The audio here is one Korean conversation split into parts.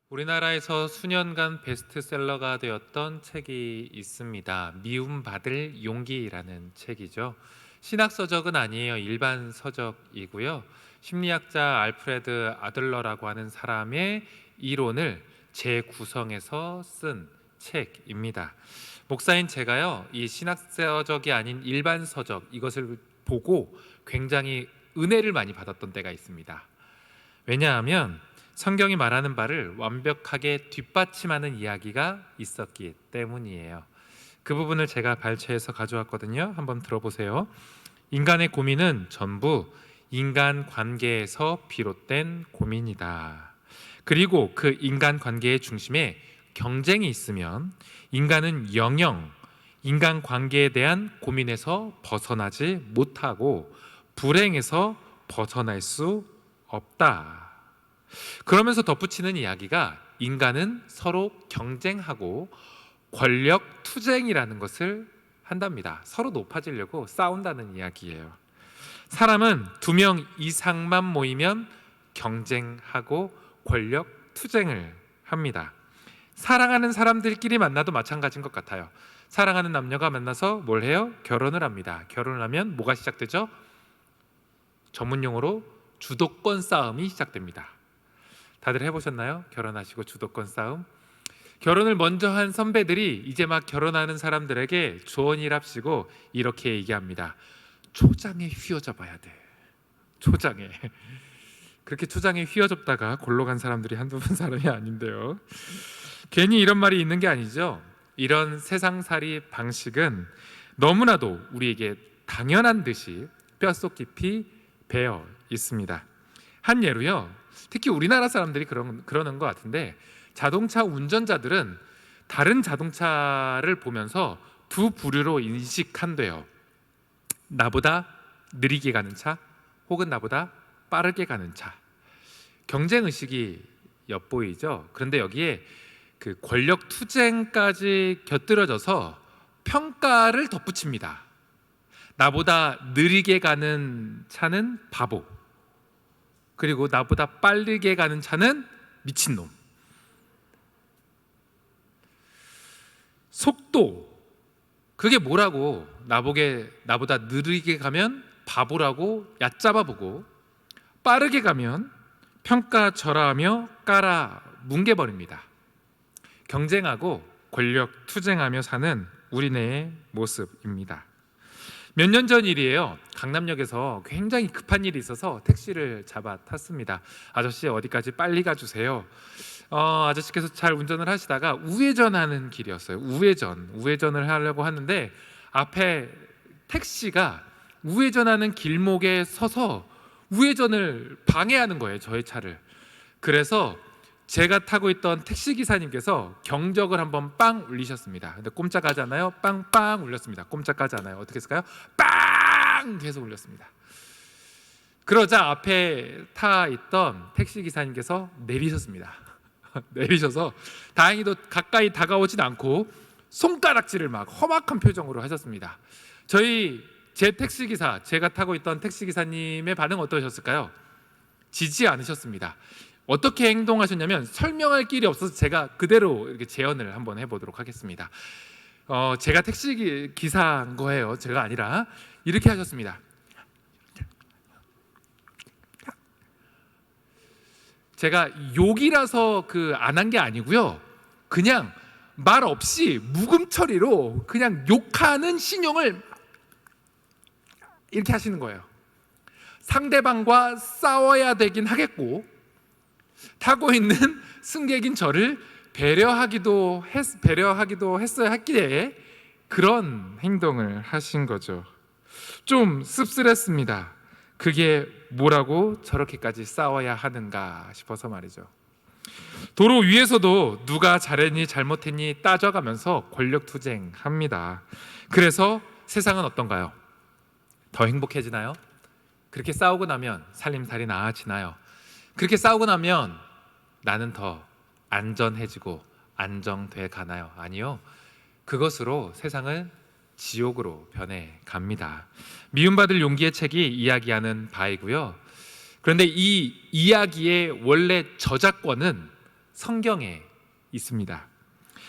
우리나라에서 수년간 베스트셀러가 되었던 책이 있습니다. 미움받을 용기라는 책이죠. 신학 서적은 아니에요. 일반 서적이고요. 심리학자 알프레드 아들러라고 하는 사람의 이론을 재구성해서 쓴 책입니다. 목사인 제가요, 이 신학 서적이 아닌 일반 서적 이것을 보고 굉장히 은혜를 많이 받았던 때가 있습니다. 왜냐하면 성경이 말하는 바를 완벽하게 뒷받침하는 이야기가 있었기 때문이에요. 그 부분을 제가 발췌해서 가져왔거든요. 한번 들어보세요. 인간의 고민은 전부 인간 관계에서 비롯된 고민이다. 그리고 그 인간 관계의 중심에 경쟁이 있으면 인간은 영영 인간 관계에 대한 고민에서 벗어나지 못하고 불행에서 벗어날 수 없다. 그러면서 덧붙이는 이야기가 인간은 서로 경쟁하고 권력 투쟁이라는 것을 한답니다. 서로 높아지려고 싸운다는 이야기예요. 사람은 2명 이상만 모이면 경쟁하고 권력 투쟁을 합니다. 사랑하는 사람들끼리 만나도 마찬가지인 것 같아요. 사랑하는 남녀가 만나서 뭘 해요? 결혼을 합니다. 결혼을 하면 뭐가 시작되죠? 전문용어로 주도권 싸움이 시작됩니다. 다들 해보셨나요? 결혼하시고 주도권 싸움. 결혼을 먼저 한 선배들이 이제 막 결혼하는 사람들에게 조언이랍시고 이렇게 얘기합니다. 초장에 휘어져 봐야 돼. 초장에. 그렇게 초장에 휘어졌다가 골로 간 사람들이 한두 번 사람이 아닌데요. 괜히 이런 말이 있는 게 아니죠. 이런 세상살이 방식은 너무나도 우리에게 당연한 듯이 뼛속 깊이 배어 있습니다. 한 예로요, 특히 우리나라 사람들이 그러는 것 같은데, 자동차 운전자들은 다른 자동차를 보면서 두 부류로 인식한대요. 나보다 느리게 가는 차, 혹은 나보다 빠르게 가는 차. 경쟁 의식이 엿보이죠. 그런데 여기에 그 권력 투쟁까지 곁들여져서 평가를 덧붙입니다. 나보다 느리게 가는 차는 바보, 그리고 나보다 빠르게 가는 차는 미친놈. 속도, 그게 뭐라고 나보다 느리게 가면 바보라고 얕잡아보고 빠르게 가면 평가절하하며 깔아 뭉개버립니다. 경쟁하고 권력 투쟁하며 사는 우리네의 모습입니다. 몇 년 전 일이에요. 강남역에서 굉장히 급한 일이 있어서 택시를 잡아 탔습니다. 아저씨 어디까지 빨리 가주세요. 아저씨께서 잘 운전을 하시다가 우회전하는 길이었어요. 우회전을 하려고 하는데 앞에 택시가 우회전하는 길목에 서서 우회전을 방해하는 거예요, 저의 차를. 그래서 제가 타고 있던 택시 기사님께서 경적을 한번 빵 울리셨습니다. 근데 꼼짝하잖아요. 빵빵 울렸습니다. 꼼짝하지 않아요. 어떻게 했을까요? 빵 계속 울렸습니다. 그러자 앞에 타 있던 택시 기사님께서 내리셨습니다. 내리셔서 다행히도 가까이 다가오진 않고 손가락질을 막 험악한 표정으로 하셨습니다. 제 택시 기사, 제가 타고 있던 택시 기사님의 반응 어떠셨을까요? 지지 않으셨습니다. 어떻게 행동하셨냐면, 설명할 길이 없어서 제가 그대로 이렇게 재연을 한번 해보도록 하겠습니다. 제가 택시 기사인 거예요. 제가 아니라. 이렇게 하셨습니다. 제가 욕이라서 안 한 게 아니고요. 그냥 말 없이 묵음 처리로 그냥 욕하는 신용을 이렇게 하시는 거예요. 상대방과 싸워야 되긴 하겠고, 타고 있는 승객인 저를 배려하기도 했어야 했기에 그런 행동을 하신 거죠. 좀 씁쓸했습니다. 그게 뭐라고 저렇게까지 싸워야 하는가 싶어서 말이죠. 도로 위에서도 누가 잘했니 잘못했니 따져가면서 권력 투쟁합니다. 그래서 세상은 어떤가요? 더 행복해지나요? 그렇게 싸우고 나면 살림살이 나아지나요? 그렇게 싸우고 나면 나는 더 안전해지고 안정돼 가나요? 아니요. 그것으로 세상은 지옥으로 변해 갑니다. 미움받을 용기의 책이 이야기하는 바이고요. 그런데 이 이야기의 원래 저작권은 성경에 있습니다.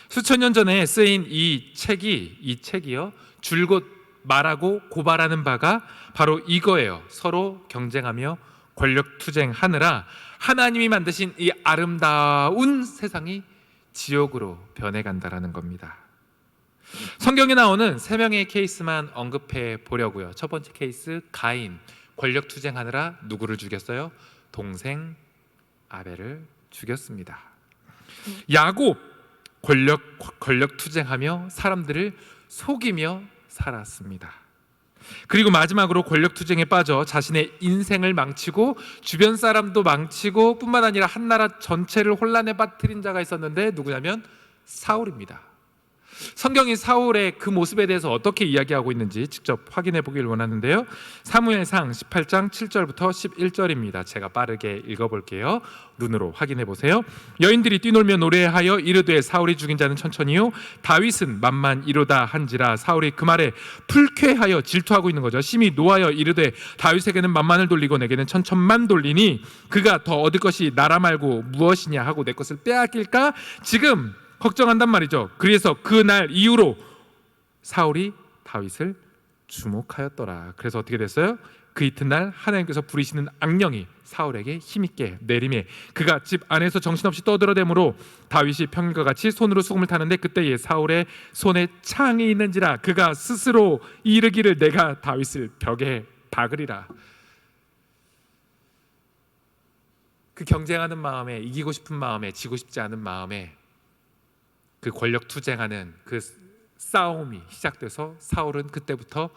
수천 년 전에 쓰인 이 책이요, 줄곧 말하고 고발하는 바가 바로 이거예요. 서로 경쟁하며 권력 투쟁하느라 하나님이 만드신 이 아름다운 세상이 지옥으로 변해간다라는 겁니다. 성경에 나오는 3명의 케이스만 언급해 보려고요. 첫 번째 케이스, 가인. 권력 투쟁하느라 누구를 죽였어요? 동생 아벨을 죽였습니다. 야곱, 권력 투쟁하며 사람들을 속이며 살았습니다. 그리고 마지막으로 권력 투쟁에 빠져 자신의 인생을 망치고 주변 사람도 망치고 뿐만 아니라 한 나라 전체를 혼란에 빠뜨린 자가 있었는데 누구냐면 사울입니다. 성경이 사울의 그 모습에 대해서 어떻게 이야기하고 있는지 직접 확인해 보길 원하는데요. 사무엘상 18장 7절부터 11절입니다. 제가 빠르게 읽어볼게요. 눈으로 확인해 보세요. 여인들이 뛰놀며 노래하여 이르되 사울이 죽인 자는 천천히요 다윗은 만만이로다 한지라. 사울이 그 말에 불쾌하여 질투하고 있는 거죠. 심히 노하여 이르되 다윗에게는 만만을 돌리고 내게는 천천만 돌리니 그가 더 얻을 것이 나라 말고 무엇이냐 하고 내 것을 빼앗길까 지금 걱정한단 말이죠. 그래서 그날 이후로 사울이 다윗을 주목하였더라. 그래서 어떻게 됐어요? 그 이튿날 하나님께서 부리시는 악령이 사울에게 힘있게 내림에 그가 집 안에서 정신없이 떠들어대므로 다윗이 평일과 같이 손으로 수금을 타는데 그때에 사울의 손에 창이 있는지라. 그가 스스로 이르기를 내가 다윗을 벽에 박으리라. 그 경쟁하는 마음에, 이기고 싶은 마음에, 지고 싶지 않은 마음에 그 권력 투쟁하는 그 싸움이 시작돼서 사울은 그때부터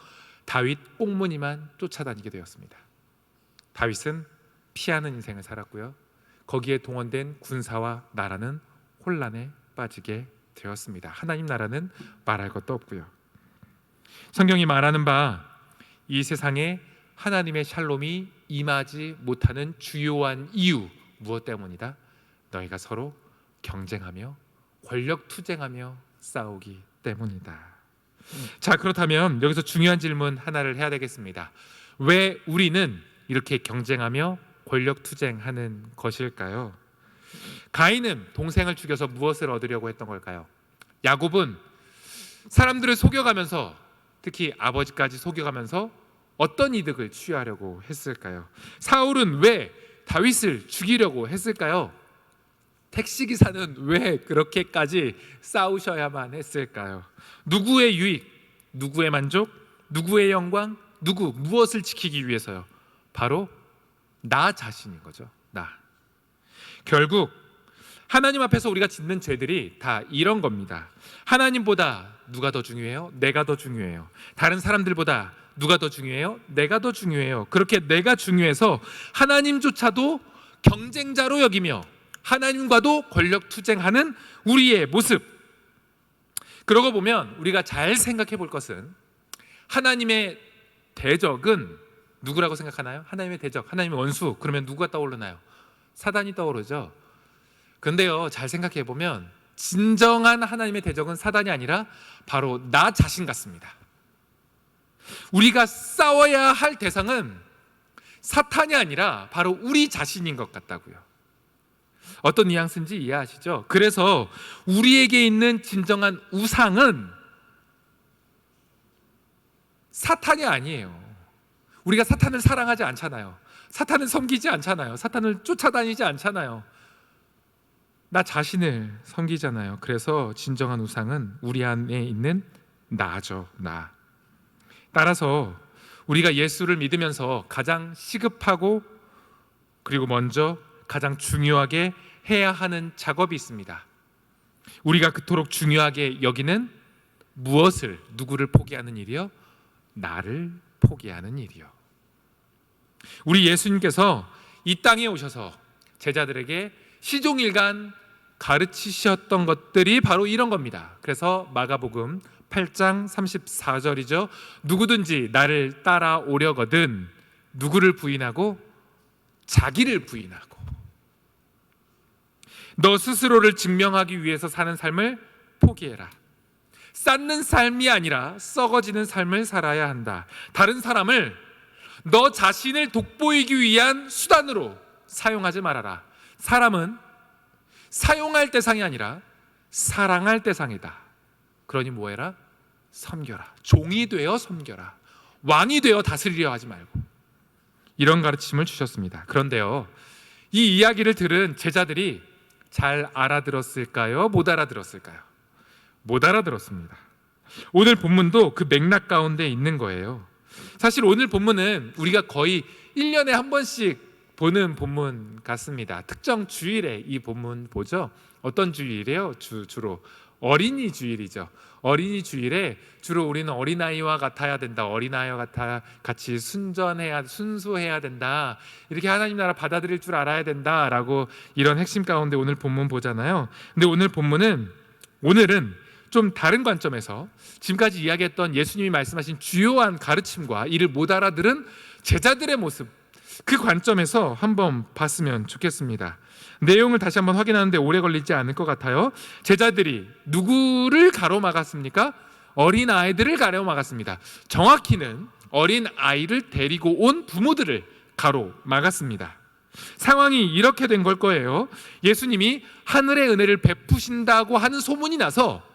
다윗 꽁무니만 쫓아다니게 되었습니다. 다윗은 피하는 인생을 살았고요. 거기에 동원된 군사와 나라는 혼란에 빠지게 되었습니다. 하나님 나라는 말할 것도 없고요. 성경이 말하는 바 이 세상에 하나님의 샬롬이 임하지 못하는 주요한 이유 무엇 때문이다? 너희가 서로 경쟁하며 권력 투쟁하며 싸우기 때문이다. 자, 그렇다면 여기서 중요한 질문 하나를 해야 되겠습니다. 왜 우리는 이렇게 경쟁하며 권력 투쟁하는 것일까요? 가인은 동생을 죽여서 무엇을 얻으려고 했던 걸까요? 야곱은 사람들을 속여가면서, 특히 아버지까지 속여가면서 어떤 이득을 취하려고 했을까요? 사울은 왜 다윗을 죽이려고 했을까요? 택시기사는 왜 그렇게까지 싸우셔야만 했을까요? 누구의 유익, 누구의 만족, 누구의 영광, 무엇을 지키기 위해서요? 바로 나 자신인 거죠. 나. 결국 하나님 앞에서 우리가 짓는 죄들이 다 이런 겁니다. 하나님보다 누가 더 중요해요? 내가 더 중요해요. 다른 사람들보다 누가 더 중요해요? 내가 더 중요해요. 그렇게 내가 중요해서 하나님조차도 경쟁자로 여기며 하나님과도 권력 투쟁하는 우리의 모습. 그러고 보면 우리가 잘 생각해 볼 것은 하나님의 대적은 누구라고 생각하나요? 하나님의 대적, 하나님의 원수. 그러면 누가 떠오르나요? 사단이 떠오르죠. 근데요, 잘 생각해 보면 진정한 하나님의 대적은 사단이 아니라 바로 나 자신 같습니다. 우리가 싸워야 할 대상은 사탄이 아니라 바로 우리 자신인 것 같다고요. 어떤 뉘앙스인지 이해하시죠? 그래서 우리에게 있는 진정한 우상은 사탄이 아니에요. 우리가 사탄을 사랑하지 않잖아요. 사탄을 섬기지 않잖아요. 사탄을 쫓아다니지 않잖아요. 나 자신을 섬기잖아요. 그래서 진정한 우상은 우리 안에 있는 나죠. 나. 따라서 우리가 예수를 믿으면서 가장 시급하고 그리고 먼저 가장 중요하게 해야 하는 작업이 있습니다. 우리가 그토록 중요하게 여기는 무엇을, 누구를 포기하는 일이요? 나를 포기하는 일이요. 우리 예수님께서 이 땅에 오셔서 제자들에게 시종일관 가르치셨던 것들이 바로 이런 겁니다. 그래서 마가복음 8장 34절이죠. 누구든지 나를 따라오려거든 누구를 부인하고 자기를 부인하고 너 스스로를 증명하기 위해서 사는 삶을 포기해라. 쌓는 삶이 아니라 썩어지는 삶을 살아야 한다. 다른 사람을 너 자신을 돋보이기 위한 수단으로 사용하지 말아라. 사람은 사용할 대상이 아니라 사랑할 대상이다. 그러니 뭐해라? 섬겨라. 종이 되어 섬겨라. 왕이 되어 다스리려 하지 말고. 이런 가르침을 주셨습니다. 그런데요, 이 이야기를 들은 제자들이 잘 알아들었을까요? 못 알아들었을까요? 못 알아들었습니다. 오늘 본문도 그 맥락 가운데 있는 거예요. 사실 오늘 본문은 우리가 거의 1년에 한 번씩 보는 본문 같습니다. 특정 주일에 이 본문 보죠. 어떤 주일이에요? 주로 어린이 주일이죠. 어린이 주일에 주로 우리는 어린아이와 같아야 된다. 어린아이와 같이 순수해야 된다. 이렇게 하나님 나라 받아들일 줄 알아야 된다라고 이런 핵심 가운데 오늘 본문 보잖아요. 근데 오늘은 좀 다른 관점에서 지금까지 이야기했던 예수님이 말씀하신 주요한 가르침과 이를 못 알아들은 제자들의 모습, 그 관점에서 한번 봤으면 좋겠습니다. 내용을 다시 한번 확인하는데 오래 걸리지 않을 것 같아요. 제자들이 누구를 가로막았습니까? 어린 아이들을 가로막았습니다. 정확히는 어린 아이를 데리고 온 부모들을 가로막았습니다. 상황이 이렇게 된 걸 거예요. 예수님이 하늘의 은혜를 베푸신다고 하는 소문이 나서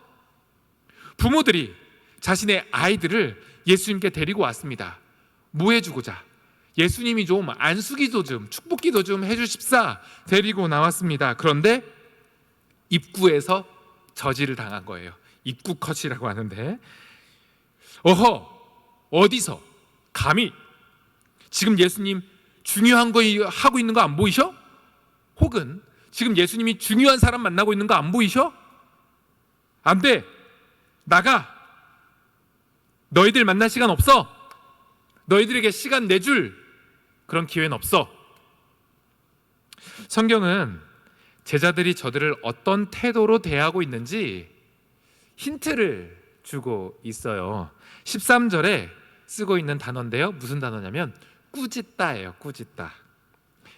부모들이 자신의 아이들을 예수님께 데리고 왔습니다. 뭐 해주고자? 예수님이 좀 안수기도 좀 축복기도 좀 해주십사 데리고 나왔습니다. 그런데 입구에서 저지를 당한 거예요. 입구 컷이라고 하는데, 어디서 감히 지금 예수님 중요한 거 하고 있는 거 안 보이셔? 혹은 지금 예수님이 중요한 사람 만나고 있는 거 안 보이셔? 안 돼. 나가. 너희들 만날 시간 없어. 너희들에게 시간 내줄 그런 기회는 없어. 성경은 제자들이 저들을 어떤 태도로 대하고 있는지 힌트를 주고 있어요. 13절에 쓰고 있는 단어인데요. 무슨 단어냐면 꾸짖다예요. 꾸짖다.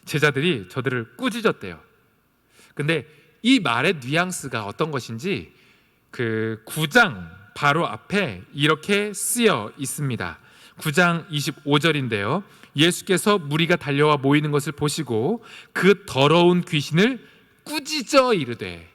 제자들이 저들을 꾸짖었대요. 근데 이 말의 뉘앙스가 어떤 것인지 그 9장 바로 앞에 이렇게 쓰여 있습니다. 9장 25절인데요. 예수께서 무리가 달려와 모이는 것을 보시고 그 더러운 귀신을 꾸짖어 이르되.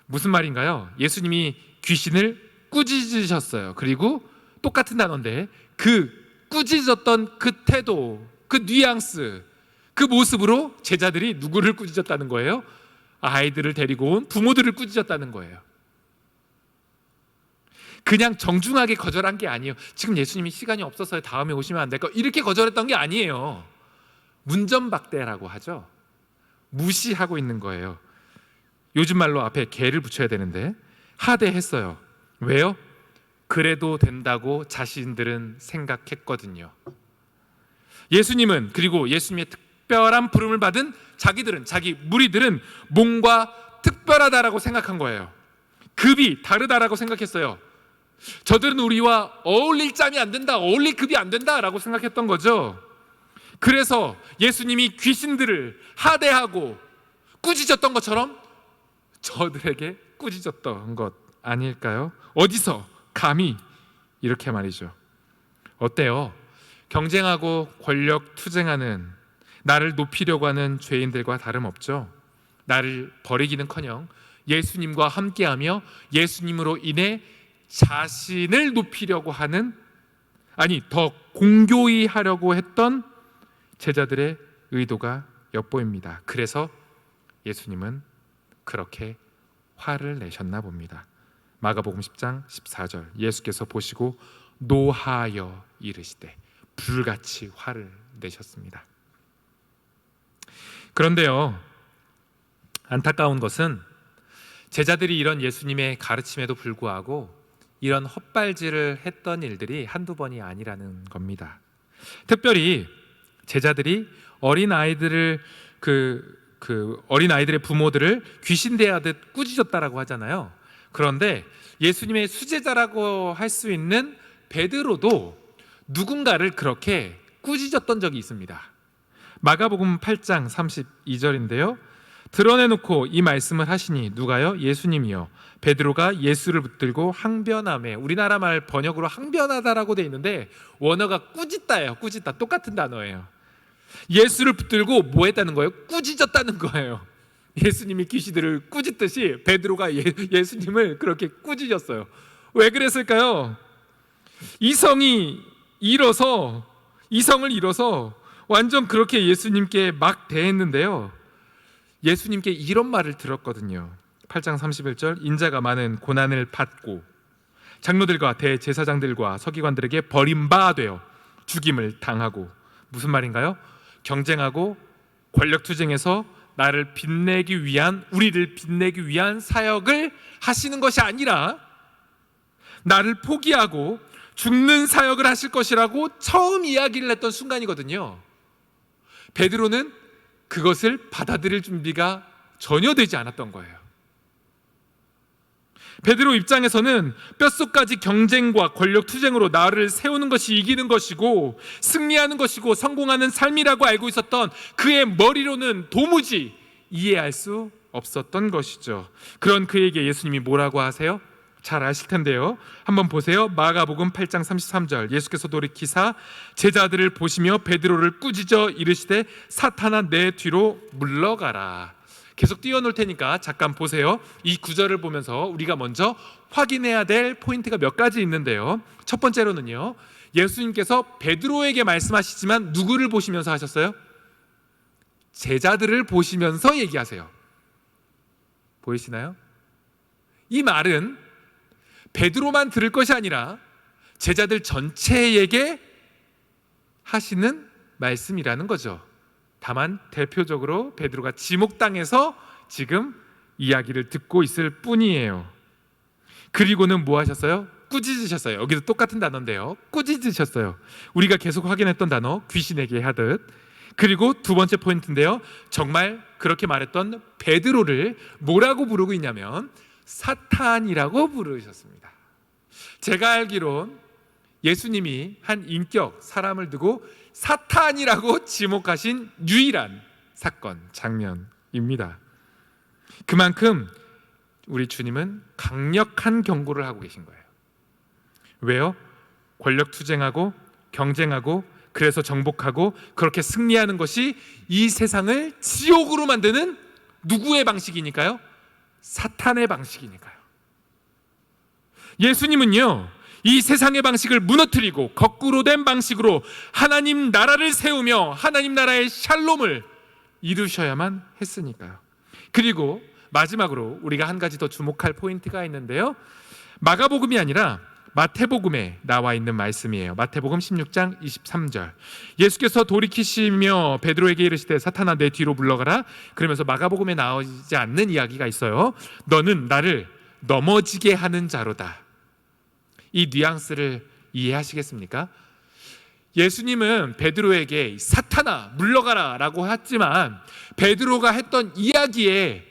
무슨 말인가요? 예수님이 귀신을 꾸짖으셨어요. 그리고 똑같은 단어인데 그 꾸짖었던 그 태도, 그 뉘앙스, 그 모습으로 제자들이 누구를 꾸짖었다는 거예요? 아이들을 데리고 온 부모들을 꾸짖었다는 거예요. 그냥 정중하게 거절한 게 아니에요. 지금 예수님이 시간이 없어서 다음에 오시면 안 될까? 이렇게 거절했던 게 아니에요. 문전박대라고 하죠. 무시하고 있는 거예요. 요즘 말로 앞에 개를 붙여야 되는데 하대했어요. 왜요? 그래도 된다고 자신들은 생각했거든요. 예수님은, 그리고 예수님의 특별한 부름을 받은 자기들은, 자기 무리들은 뭔가 특별하다라고 생각한 거예요. 급이 다르다라고 생각했어요. 저들은 우리와 어울릴 짬이 안 된다, 어울릴 급이 안 된다라고 생각했던 거죠. 그래서 예수님이 귀신들을 하대하고 꾸짖었던 것처럼 저들에게 꾸짖었던 것 아닐까요? 어디서 감히 이렇게 말이죠. 어때요? 경쟁하고 권력 투쟁하는, 나를 높이려고 하는 죄인들과 다름없죠. 나를 버리기는커녕 예수님과 함께하며 예수님으로 인해 자신을 높이려고 하는, 아니 더 공교히 하려고 했던 제자들의 의도가 엿보입니다. 그래서 예수님은 그렇게 화를 내셨나 봅니다. 마가복음 10장 14절, 예수께서 보시고 노하여 이르시되, 불같이 화를 내셨습니다. 그런데요, 안타까운 것은 제자들이 이런 예수님의 가르침에도 불구하고 이런 헛발질을 했던 일들이 한두 번이 아니라는 겁니다. 특별히 제자들이 어린아이들을 어린아이들의 부모들을 귀신 대하듯 꾸짖었다라고 하잖아요. 그런데 예수님의 수제자라고 할 수 있는 베드로도 누군가를 그렇게 꾸짖었던 적이 있습니다. 마가복음 8장 32절인데요. 드러내놓고 이 말씀을 하시니, 누가요? 예수님이요. 베드로가 예수를 붙들고 항변하매, 우리나라 말 번역으로 항변하다라고 돼 있는데 원어가 꾸짖다예요. 꾸짖다, 똑같은 단어예요. 예수를 붙들고 뭐 했다는 거예요? 꾸짖었다는 거예요. 예수님이 귀신들을 꾸짖듯이 베드로가 예수님을 그렇게 꾸짖었어요. 왜 그랬을까요? 이성을 잃어서 완전 그렇게 예수님께 막 대했는데요, 예수님께 이런 말을 들었거든요. 8장 31절, 인자가 많은 고난을 받고 장로들과 대제사장들과 서기관들에게 버림받아 죽임을 당하고, 무슨 말인가요? 경쟁하고 권력투쟁에서 우리를 빛내기 위한 사역을 하시는 것이 아니라 나를 포기하고 죽는 사역을 하실 것이라고 처음 이야기를 했던 순간이거든요. 베드로는 그것을 받아들일 준비가 전혀 되지 않았던 거예요. 베드로 입장에서는 뼛속까지 경쟁과 권력 투쟁으로 나를 세우는 것이 이기는 것이고 승리하는 것이고 성공하는 삶이라고 알고 있었던 그의 머리로는 도무지 이해할 수 없었던 것이죠. 그런 그에게 예수님이 뭐라고 하세요? 잘 아실 텐데요. 한번 보세요. 마가복음 8장 33절, 예수께서 돌이키사 제자들을 보시며 베드로를 꾸짖어 이르시되 사탄아 내 뒤로 물러가라. 계속 띄워놓을 테니까 잠깐 보세요. 이 구절을 보면서 우리가 먼저 확인해야 될 포인트가 몇 가지 있는데요, 첫 번째로는요, 예수님께서 베드로에게 말씀하시지만 누구를 보시면서 하셨어요? 제자들을 보시면서 얘기하세요. 보이시나요? 이 말은 베드로만 들을 것이 아니라 제자들 전체에게 하시는 말씀이라는 거죠. 다만 대표적으로 베드로가 지목당해서 지금 이야기를 듣고 있을 뿐이에요. 그리고는 뭐 하셨어요? 꾸짖으셨어요. 여기도 똑같은 단어인데요, 꾸짖으셨어요. 우리가 계속 확인했던 단어, 귀신에게 하듯. 그리고 두 번째 포인트인데요, 정말 그렇게 말했던 베드로를 뭐라고 부르고 있냐면 사탄이라고 부르셨습니다. 제가 알기론 예수님이 한 인격, 사람을 두고 사탄이라고 지목하신 유일한 사건, 장면입니다. 그만큼 우리 주님은 강력한 경고를 하고 계신 거예요. 왜요? 권력 투쟁하고 경쟁하고 그래서 정복하고 그렇게 승리하는 것이 이 세상을 지옥으로 만드는 누구의 방식이니까요? 사탄의 방식이니까요. 예수님은요, 이 세상의 방식을 무너뜨리고 거꾸로 된 방식으로 하나님 나라를 세우며 하나님 나라의 샬롬을 이루셔야만 했으니까요. 그리고 마지막으로 우리가 한 가지 더 주목할 포인트가 있는데요, 마가복음이 아니라 마태복음에 나와 있는 말씀이에요. 마태복음 16장 23절, 예수께서 돌이키시며 베드로에게 이르시되 사탄아 내 뒤로 물러가라. 그러면서 마가복음에 나오지 않는 이야기가 있어요. 너는 나를 넘어지게 하는 자로다. 이 뉘앙스를 이해하시겠습니까? 예수님은 베드로에게 사탄아 물러가라 라고 했지만 베드로가 했던 이야기에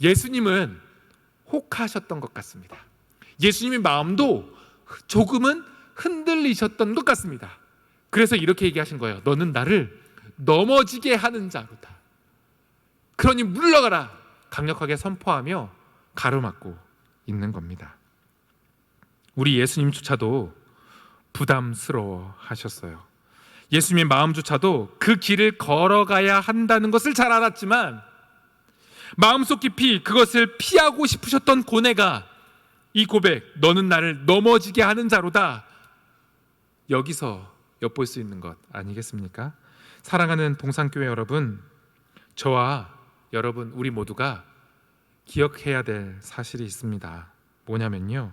예수님은 혹하셨던 것 같습니다. 예수님의 마음도 조금은 흔들리셨던 것 같습니다. 그래서 이렇게 얘기하신 거예요. 너는 나를 넘어지게 하는 자로다. 그러니 물러가라 강력하게 선포하며 가로막고 있는 겁니다. 우리 예수님조차도 부담스러워 하셨어요. 예수님의 마음조차도 그 길을 걸어가야 한다는 것을 잘 알았지만 마음속 깊이 그것을 피하고 싶으셨던 고뇌가 이 고백, 너는 나를 넘어지게 하는 자로다, 여기서 엿볼 수 있는 것 아니겠습니까? 사랑하는 동산교회 여러분, 저와 여러분 우리 모두가 기억해야 될 사실이 있습니다. 뭐냐면요,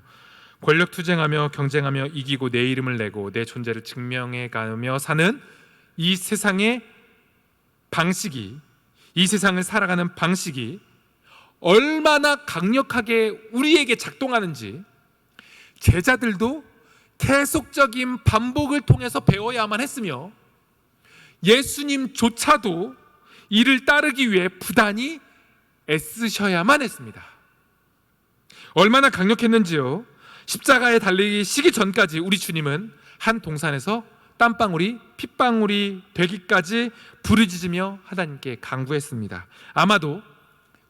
권력 투쟁하며 경쟁하며 이기고 내 이름을 내고 내 존재를 증명해 가며 사는 이 세상의 방식이, 이 세상을 살아가는 방식이 얼마나 강력하게 우리에게 작동하는지 제자들도 계속적인 반복을 통해서 배워야만 했으며 예수님조차도 이를 따르기 위해 부단히 애쓰셔야만 했습니다. 얼마나 강력했는지요. 십자가에 달리시기 전까지 우리 주님은 한 동산에서 땀방울이 핏방울이 되기까지 부르짖으며 하나님께 간구했습니다. 아마도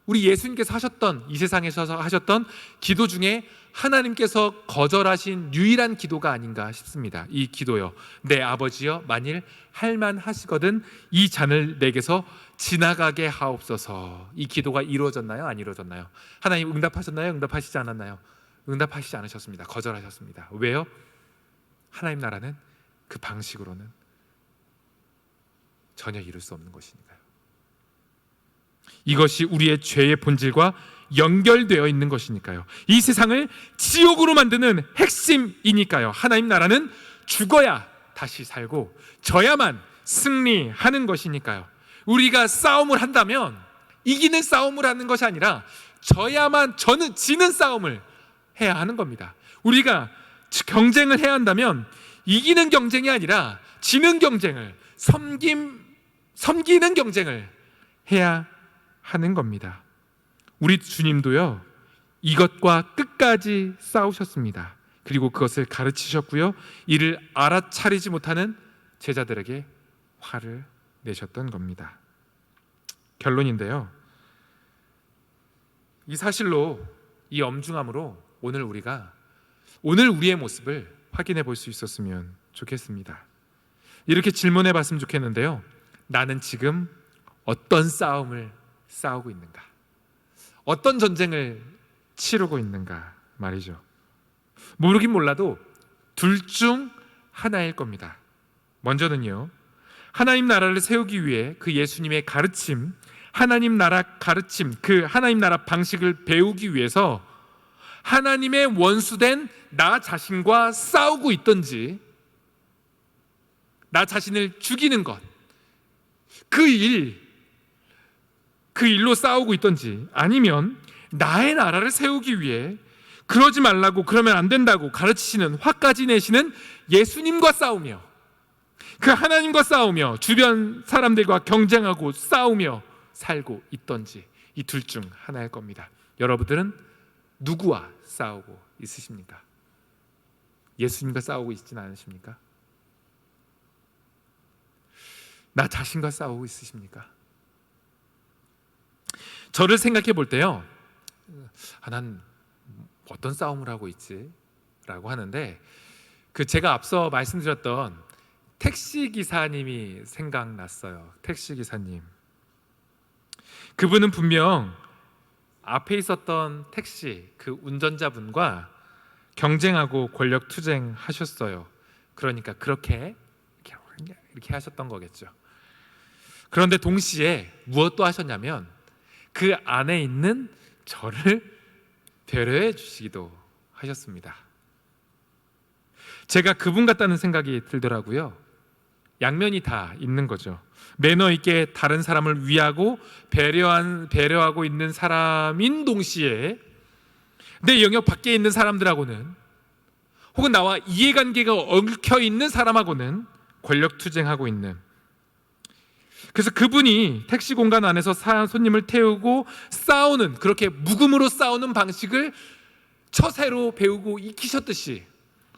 우리 예수님께서 하셨던, 이 세상에서 하셨던 기도 중에 하나님께서 거절하신 유일한 기도가 아닌가 싶습니다. 이 기도요, 내 아버지여, 만일 할만하시거든 이 잔을 내게서 지나가게 하옵소서. 이 기도가 이루어졌나요? 안 이루어졌나요? 하나님 응답하셨나요? 응답하시지 않았나요? 응답하시지 않으셨습니다. 거절하셨습니다. 왜요? 하나님 나라는 그 방식으로는 전혀 이룰 수 없는 것이니까요. 이것이 우리의 죄의 본질과 연결되어 있는 것이니까요. 이 세상을 지옥으로 만드는 핵심이니까요. 하나님 나라는 죽어야 다시 살고 져야만 승리하는 것이니까요. 우리가 싸움을 한다면 이기는 싸움을 하는 것이 아니라 저는 지는 싸움을 해야 하는 겁니다. 우리가 경쟁을 해야 한다면 이기는 경쟁이 아니라 지는 경쟁을, 섬기는 경쟁을 해야 하는 겁니다. 우리 주님도요, 이것과 끝까지 싸우셨습니다. 그리고 그것을 가르치셨고요, 이를 알아차리지 못하는 제자들에게 화를 내셨던 겁니다. 결론인데요, 이 사실로, 이 엄중함으로 오늘 우리의 모습을 확인해 볼 수 있었으면 좋겠습니다. 이렇게 질문해 봤으면 좋겠는데요, 나는 지금 어떤 싸움을 싸우고 있는가? 어떤 전쟁을 치르고 있는가 말이죠. 모르긴 몰라도 둘 중 하나일 겁니다. 먼저는요, 하나님 나라를 세우기 위해 그 예수님의 가르침, 하나님 나라 가르침, 그 하나님 나라 방식을 배우기 위해서 하나님의 원수된 나 자신과 싸우고 있던지, 나 자신을 죽이는 것, 그 일로 싸우고 있던지, 아니면 나의 나라를 세우기 위해 그러지 말라고, 그러면 안 된다고 가르치시는, 화까지 내시는 예수님과 싸우며, 그 하나님과 싸우며 주변 사람들과 경쟁하고 싸우며 살고 있던지, 이 둘 중 하나일 겁니다. 여러분들은 누구와 싸우고 있으십니까? 예수님과 싸우고 있지는 않으십니까? 나 자신과 싸우고 있으십니까? 저를 생각해 볼 때요, 난 어떤 싸움을 하고 있지? 라고 하는데, 제가 앞서 말씀드렸던 택시기사님이 생각났어요. 택시기사님, 그분은 분명 앞에 있었던 택시 그 운전자분과 경쟁하고 권력 투쟁하셨어요. 그러니까 그렇게 하셨던 거겠죠. 그런데 동시에 무엇도 하셨냐면 그 안에 있는 저를 배려해 주시기도 하셨습니다. 제가 그분 같다는 생각이 들더라고요. 양면이 다 있는 거죠. 매너 있게 다른 사람을 위하고 배려하고 있는 사람인 동시에 내 영역 밖에 있는 사람들하고는, 혹은 나와 이해관계가 얽혀 있는 사람하고는 권력 투쟁하고 있는, 그래서 그분이 택시 공간 안에서 손님을 태우고 싸우는, 그렇게 묵음으로 싸우는 방식을 처세로 배우고 익히셨듯이,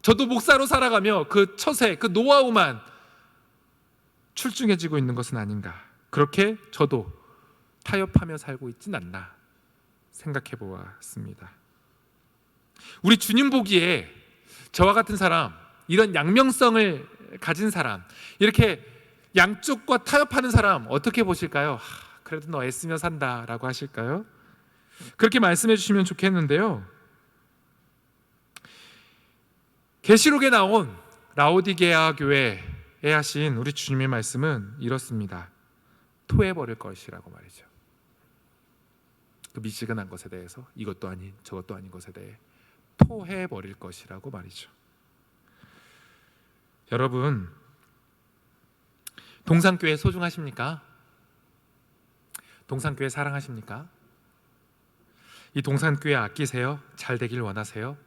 저도 목사로 살아가며 그 처세, 그 노하우만 출중해지고 있는 것은 아닌가, 그렇게 저도 타협하며 살고 있진 않나 생각해 보았습니다. 우리 주님 보기에 저와 같은 사람, 이런 양명성을 가진 사람, 이렇게 양쪽과 타협하는 사람 어떻게 보실까요? 그래도 너 애쓰며 산다라고 하실까요? 그렇게 말씀해 주시면 좋겠는데요, 계시록에 나온 라오디게아 교회에 하신 우리 주님의 말씀은 이렇습니다. 토해버릴 것이라고 말이죠. 그 미지근한 것에 대해서, 이것도 아닌 저것도 아닌 것에 대해 토해버릴 것이라고 말이죠. 여러분, 동산교회 소중하십니까? 동산교회 사랑하십니까? 이 동산교회 아끼세요? 잘 되길 원하세요?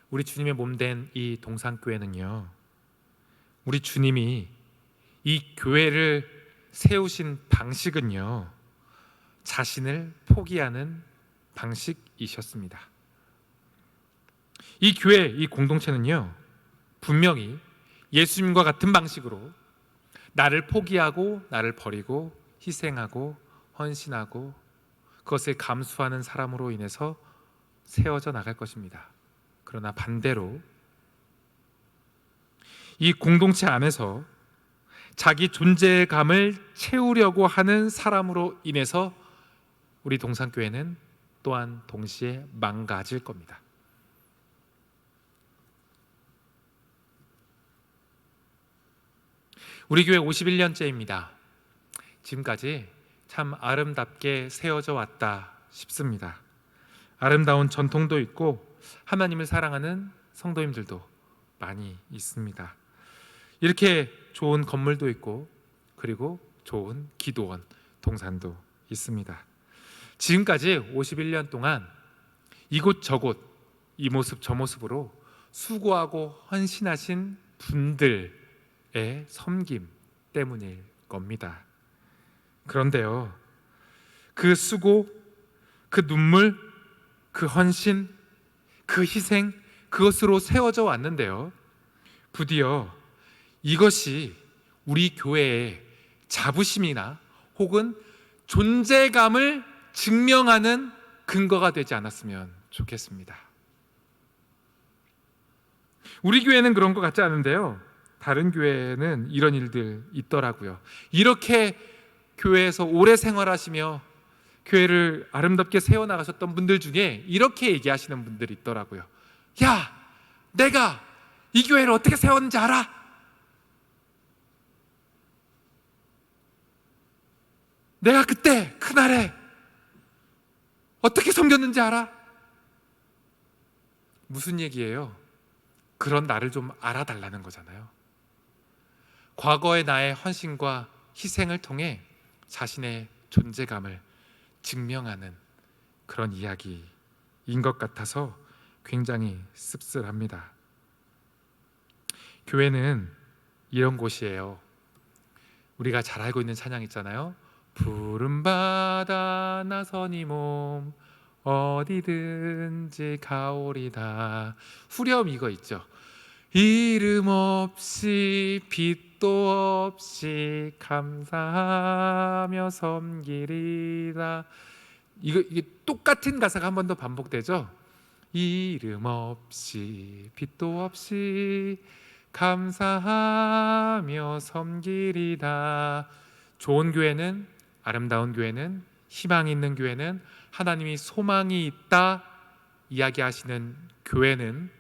우리 주님의 몸된 이 동산교회는요, 우리 주님이 이 교회를 세우신 방식은요, 자신을 포기하는 방식이셨습니다. 이 교회, 이 공동체는요, 분명히 예수님과 같은 방식으로 나를 포기하고 나를 버리고 희생하고 헌신하고, 그것을 감수하는 사람으로 인해서 세워져 나갈 것입니다. 그러나 반대로 이 공동체 안에서 자기 존재감을 채우려고 하는 사람으로 인해서 우리 동산교회는 또한 동시에 망가질 겁니다. 우리 교회 51년째입니다. 지금까지 참 아름답게 세워져 왔다 싶습니다. 아름다운 전통도 있고 하나님을 사랑하는 성도님들도 많이 있습니다. 이렇게 좋은 건물도 있고 그리고 좋은 기도원, 동산도 있습니다. 지금까지 51년 동안 이곳저곳 이 모습 저 모습으로 수고하고 헌신하신 분들의 섬김 때문일 겁니다. 그런데요, 그 수고, 그 눈물, 그 헌신, 그 희생, 그것으로 세워져 왔는데요, 부디어 이것이 우리 교회의 자부심이나 혹은 존재감을 증명하는 근거가 되지 않았으면 좋겠습니다. 우리 교회는 그런 것 같지 않은데요, 다른 교회는 이런 일들 있더라고요. 이렇게 교회에서 오래 생활하시며 교회를 아름답게 세워나가셨던 분들 중에 이렇게 얘기하시는 분들이 있더라고요. 야, 내가 이 교회를 어떻게 세웠는지 알아? 내가 그때 그날에 어떻게 섬겼는지 알아? 무슨 얘기예요? 그런 나를 좀 알아달라는 거잖아요. 과거의 나의 헌신과 희생을 통해 자신의 존재감을 증명하는 그런 이야기인 것 같아서 굉장히 씁쓸합니다. 교회는 이런 곳이에요. 우리가 잘 알고 있는 찬양 있잖아요. 푸른 바다 나서니 몸 어디든지 가오리다. 후렴 이거 있죠. 이름 없이 빛도 없이 감사하며 섬기리라. 이게 똑같은 가사가 한 번 더 반복되죠. 이름 없이 빛도 없이 감사하며 섬기리다. 좋은 교회는, 아름다운 교회는, 희망이 있는 교회는, 하나님이 소망이 있다 이야기하시는 교회는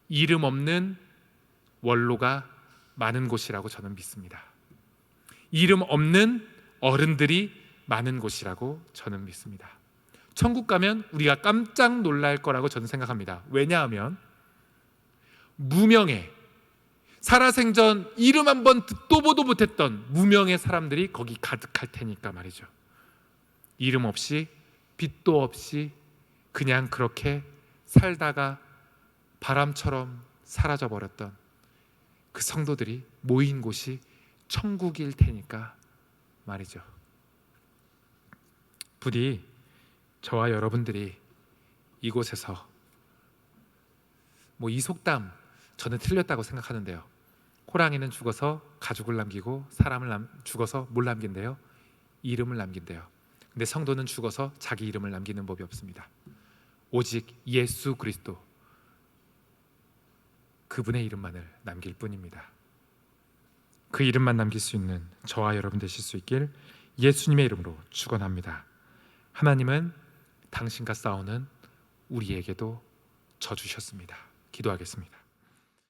이름 없는 원로가 많은 곳이라고 저는 믿습니다. 이름 없는 어른들이 많은 곳이라고 저는 믿습니다. 천국 가면 우리가 깜짝 놀랄 거라고 저는 생각합니다. 왜냐하면 무명의, 살아생전 이름 한번 듣도 보도 못했던 무명의 사람들이 거기 가득할 테니까 말이죠. 이름 없이 빛도 없이 그냥 그렇게 살다가 바람처럼 사라져버렸던 그 성도들이 모인 곳이 천국일 테니까 말이죠. 부디 저와 여러분들이 이곳에서 이 속담 저는 틀렸다고 생각하는데요. 호랑이는 죽어서 가죽을 남기고 사람을 죽어서 뭘 남긴대요? 이름을 남긴대요. 근데 성도는 죽어서 자기 이름을 남기는 법이 없습니다. 오직 예수 그리스도, 그분의 이름만을 남길 뿐입니다. 그 이름만 남길 수 있는 저와 여러분 되실 수 있길 예수님의 이름으로 축원합니다. 하나님은 당신과 싸우는 우리에게도 져 주셨습니다. 기도하겠습니다.